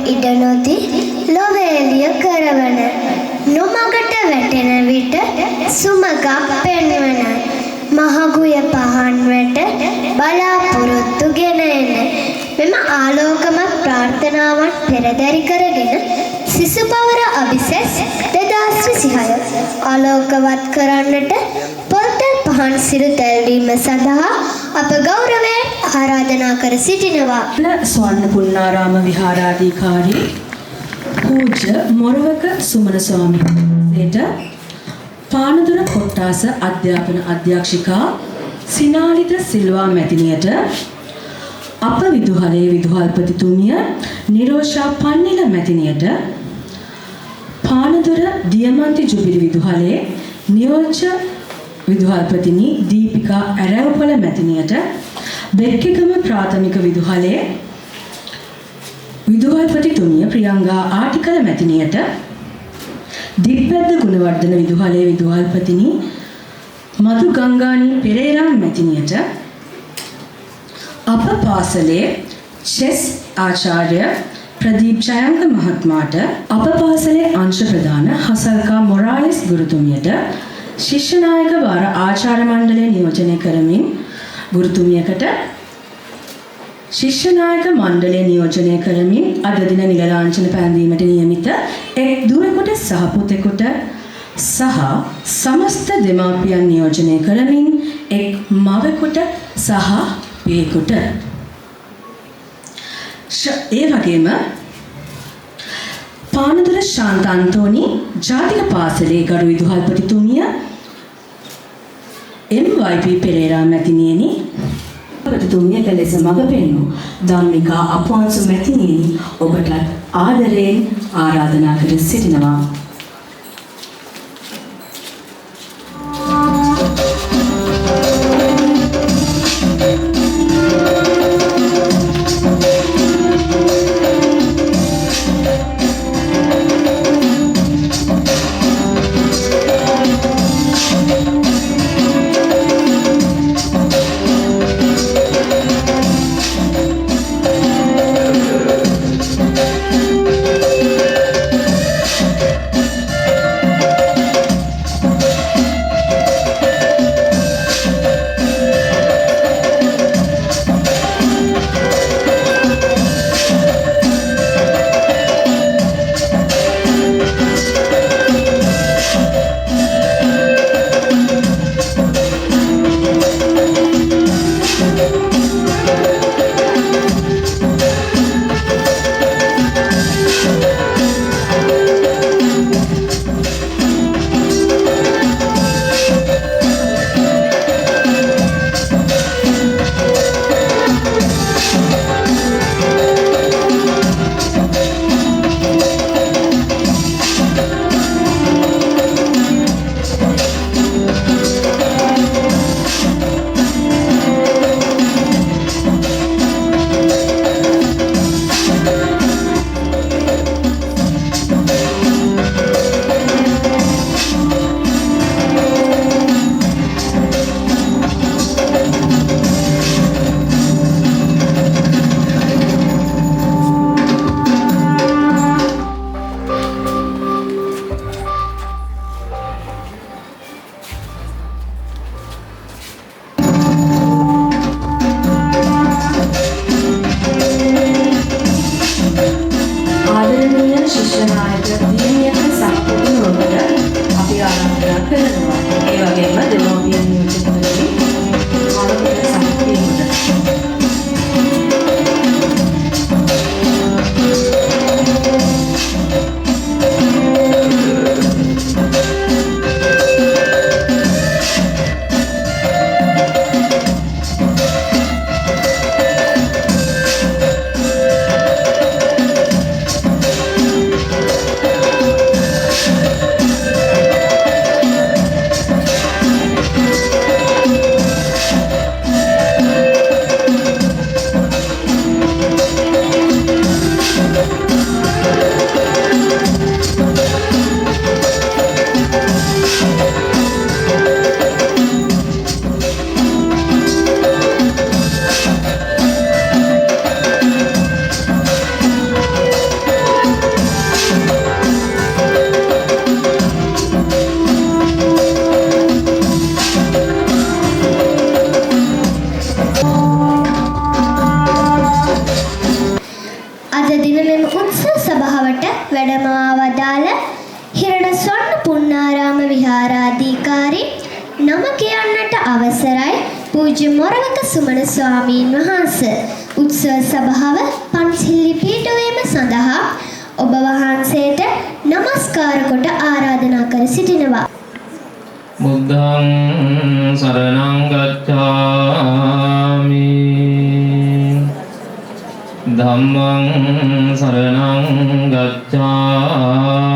ඉඩ නොදී ලොවේලිය කරවන නොමගට වැටෙන විට සුමගක් පෙන්වන මහගුය පහන් වැට බලාපොරොත්තු ගෙන එන මෙම ආලෝකමත් ප්‍රාර්ථනාවන් පෙරදරි කරගෙන සිසුපවර අභිසෙස් 2026 ආලෝකවත් කරන්නට පොල්තල් පහන් සිරු තැල්වීම සඳහා අප ගෞරවයෙන් ආරාධනා කර සිටිනවා. ස්වර්ණ පුණාරාම විහාරාධිකාරී පූජ්‍ය මොරවක සුමන ස්වාමීන් වහන්සේට පානදුර කොට්ටාස අධ්‍යාපන අධ්‍යක්ෂිකා සිනාලිත සිල්වා මැතිණියට අප විදුහලේ විදුහල්පතිතුමිය නිරෝෂා පන්නිල මැතිණියට පානදුර දියමන්ති ජුබිලි විදුහලේ නියෝජ්‍ය විදුහල්පතිනි දීපිකා ඇරවපල මැතිණියට බෙක්කගම ප්‍රාථමික විදුහලේ විදුහල්පතිතුමිය ප්‍රියංගා ආටිකල මැතිණියට දිබ්බැද්ද ගුණවර්ධන විදුහලේ විදුහල්පතිනි මధు ගංගානි පෙරේරා මැතිණියට අප පාසලේ චෙස් ආචාර්ය ප්‍රදීප් ජයංග මහත්මයාට අප පාසලේ අංශ ප්‍රධාන හසල්කා මොරාලිස් ගුරුතුමියට ශිෂ්‍ය නායක වාර ආචාර්ය මණ්ඩලය නියෝජනය කරමින් ගුරුතුමියකට ශිෂ්‍ය නායක මණ්ඩලය නියෝජනය කරමින් අද දින නිල ලාංඡන පැන්දීමට නියමිත එක් දුවෙකුට සහ පුතෙකුට සහ සමස්ත දෙමාපියන් නියෝජනය කරමින් එක් මවෙකුට සහ පියෙකුට ඒ වගේම පානදුර ශාන්ත අන්තෝනි ජාතික පාසලේ ගරු විදුහල්පතිතුමිය MYP පෙරේරා මැතිණියනි පතිතුමියට ලෙස මඟ පෙන්වූ ධම්මිකා අපවංශ මැතිණියනි ඔබට ආදරයෙන් ආරාධනා කර සිටිනවා. වැඩමවා වදාළ හිරණ ස්වර්ණ පුණ්ණාරාම විහාරාධිකාරී නම කියන්නට අවසරයි පූජ්‍ය මොරවක සුමන ස්වාමීන් වහන්සේ. උත්සව සභාව පන්සිල් පිහිටුවීම සඳහා ඔබ වහන්සේට নমස්කාර කොට ආරාධනා කර සිටිනවා. බුද්ධං සරණං ගච්ඡාමි ධම්මං සරණං ගච්ඡාමි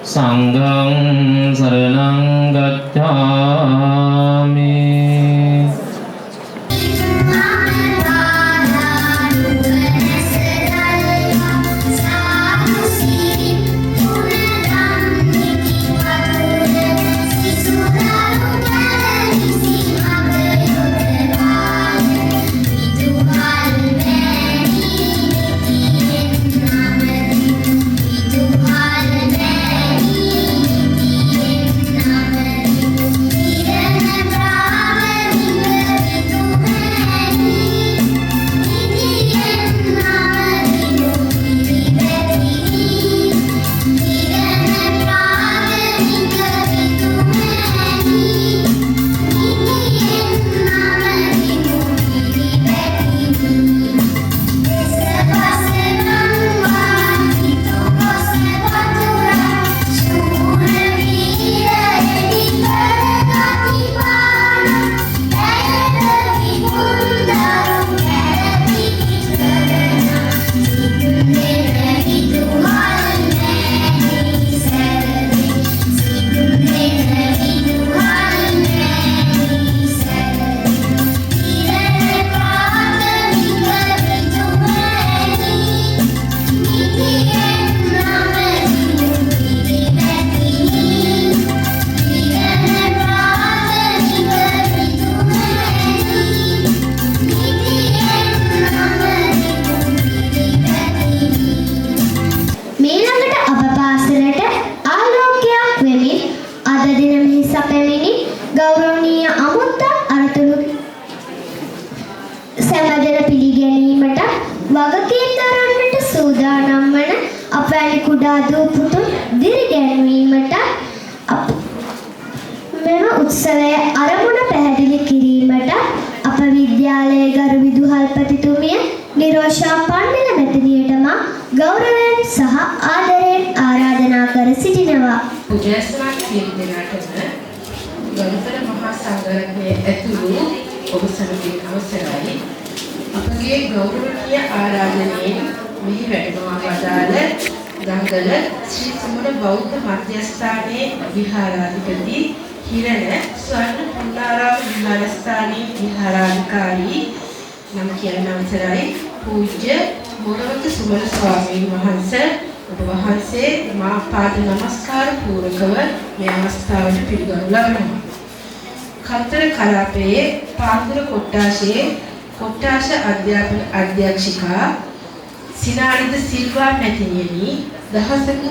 සංඝං සරණං ගච්ඡාමි විහාරාධිපති හිරණ ස්වර්ණ පුණ්ණාරාම විහාරස්ථානයේ විහාරාධිකාරී නම් කියන අවසරයි පූජ්‍ය මොරවක සුමන ස්වාමීන් වහන්සේ. ඔබ වහන්සේ මා පාද නමස්කාර පූර්වකව මේ අවස්ථාවට පිළිගනු ලබනවා. කතර කලාපයේ පාන්දුර කොට්ටාශයේ කොට්ටාශ අධ්‍යාපන අධ්‍යක්ෂිකා සිනානිද සිල්වා මැතිණියනි දහසක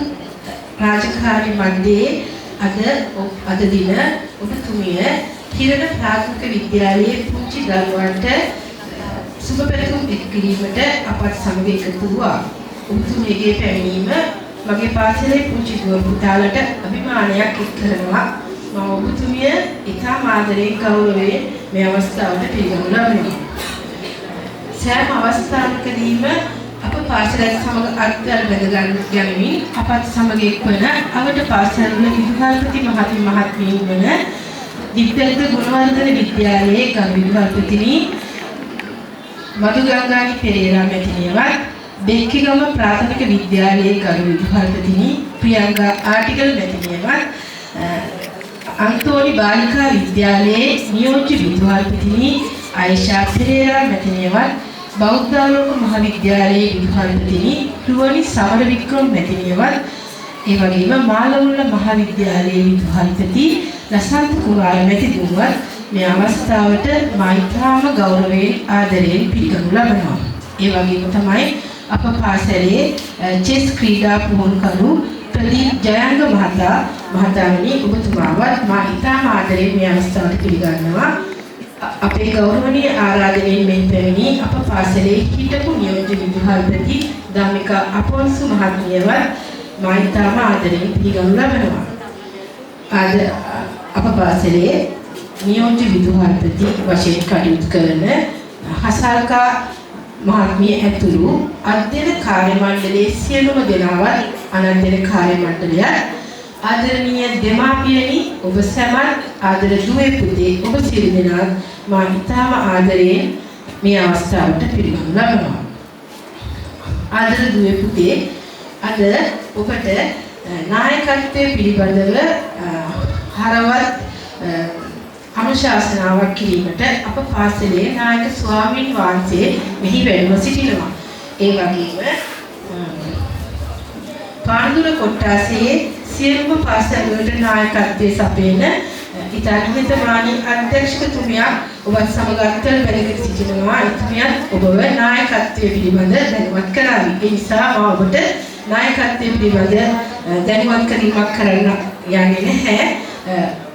රාජකාරී මණ්ඩලයේ අද දින ඔබතුමිය හිරණ ප්‍රාථමික විද්‍යාලයේ පුංචි දරුවන්ට සුබ පැතුම් එක්කිරීමට අපත් සමග එකතු වූවා. ඔබතුමියගේ පැමිණීම මගේ පාසලේ පුංචි දුව පුතාලට අභිමානයක් එක් කරනවා. මම ඔබතුමිය ඉතා ආදරයෙන් ගෞරවයෙන් මේ අවස්ථාවට පිළිගනු ලබනවා. සෑම අවස්ථාවකදීම අප පාසලත් සමග අත්දැක ගනිමින් අපත් සමග එක්වන අවට පාසල් වල විදුහල්පති මහත්මීන් වන දිප්පෙල්ද ගුණවර්ධන විද්‍යාලයේ ගරු විදුහල්පතිනි මදුගංගානි පෙරේරා මැතිණියවත් බෙක්කිගම ප්‍රාථමික විද්‍යාලයේ ගරු විදුහල්පතිනි ප්‍රියංගා ආටිකල් මැතිණියවත් අන්තෝනි බාලිකා විද්‍යාලයේ නියෝජ්‍ය විදුහල්පතිනි ආයිෂා පෙරේරා මැතිණියවත් බෞද්ධාලෝක මහාවිද්‍යාලයේ විදුහල්පතිනි රුවනි සමරවික්‍රම මැතිණියවත් ඒ වගේම මාලවුල්ල මහාවිද්‍යාලයේ විදුහල්පති ලසන්ත කුමාර මැතිතුමවත් මේ අවස්ථාවට මෛත්‍රාම ගෞරවයෙන් ආදරයෙන් පිළිගනු ලබනවා. ඒ වගේම තමයි අප පාසලේ චෙස් ක්‍රීඩා පුහුණුකරු ප්‍රදීප් ජයංග මහතාණනි ඔබතුමාවත් මා ඉතාම ආදරයෙන් මේ අවස්ථාවට පිළිගන්නවා. අපේ ගෞරවනීය ආරාධනෙන් මෙන් පැමිණි අප පාසලේ හිටපු නියෝජ්‍ය විදුහල්පති ධම්මිකා අපොන්සු මහත්මියවත් මා ඉතාම ආදරයෙන් පිළිගනු ලබනවා. අද අප පාසලේ නියෝජ්‍ය විදුහල්පති වශයෙන් කටයුතු කරන හසල්කා මහත්මිය ඇතුළු අධ්‍යයන කාර්ය මණ්ඩලයේ සියලුම දෙනාවත් අනන්තර කාර්ය මණ්ඩලයත් ආදරණීය දෙමාපියනි ඔබ සැමත් ආදර දුවේ පුතේ ඔබ සියලු දෙනා මා ඉතාම ආදරයෙන් මේ අවස්ථාවට පිළිගනු ලබනවා. ආදර දුවේ පුතේ අද ඔබට නායකත්වයේ පිළිබඳව හරවත් අනුශාසනාවක් කිරීමට අප පාසලේ නායක ස්වාමීන් වහන්සේ මෙහි වැඩම සිටිනවා. ඒ වගේම පාන්දුර කොට්ටාසයේ සියලුම පාසල් වලට නායකත්වයේ සපයන ඉතාලිහිතමානී අධ්‍යක්ෂකතුමියක් ඔබත් සමග අත්වල වැඩගෙන සිටිනවා. එතුමියත් ඔබව නායකත්වයේ පිළිබඳ දැනුවත් කරાવી. ඒ නිසා මම ඔබට නායකත්වයේ පිළිබඳ දැනුවත් කිරීමක් කරන්න යන්නේ නැහැ.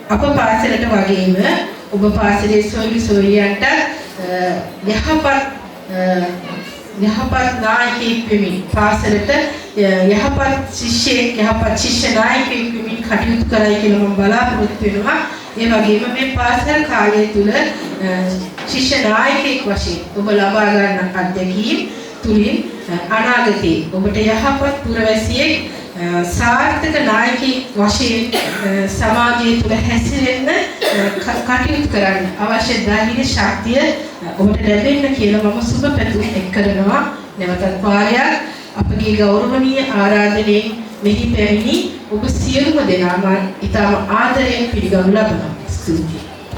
අප පාසලට වගේම ඔබ පාසලේ සොයුරු සොයුරියන්ට යහපත් නායකයෙක් වෙමින් පාසලට යහපත් ශිෂ්‍යයෙක් යහපත් ශිෂ්‍ය නායකයෙක් වෙමින් කටයුතු කරයි කියලා මම බලාපොරොත්තු වෙනවා. ඒ වගේම මේ පාසල් කාලය තුල ශිෂ්‍ය නායකයෙක් වශයෙන් ඔබ ලබා ගන්න අත්දැකීම් තුලින් අනාගතයේ ඔබට යහපත් පුරවැසියෙක් සාර්ථක නායකයෙක් වශයෙන් සමාජය තුළ හැසිරෙන්න කටයුතු කරන්න අවශ්‍ය ධෛර්ය ශක්තිය ඔබට ලැබෙන්න කියලා මම සුබ පැතුම් එක් කරනවා. නැවතත් පාරයක් අපගේ ගෞරවනීය ආරාධනෙන් මෙහි පැමිණි ඔබ සියලුම දෙනාම ඉතාම ආදරයෙන් පිළිගනු ලබනවා. ස්තුතියි.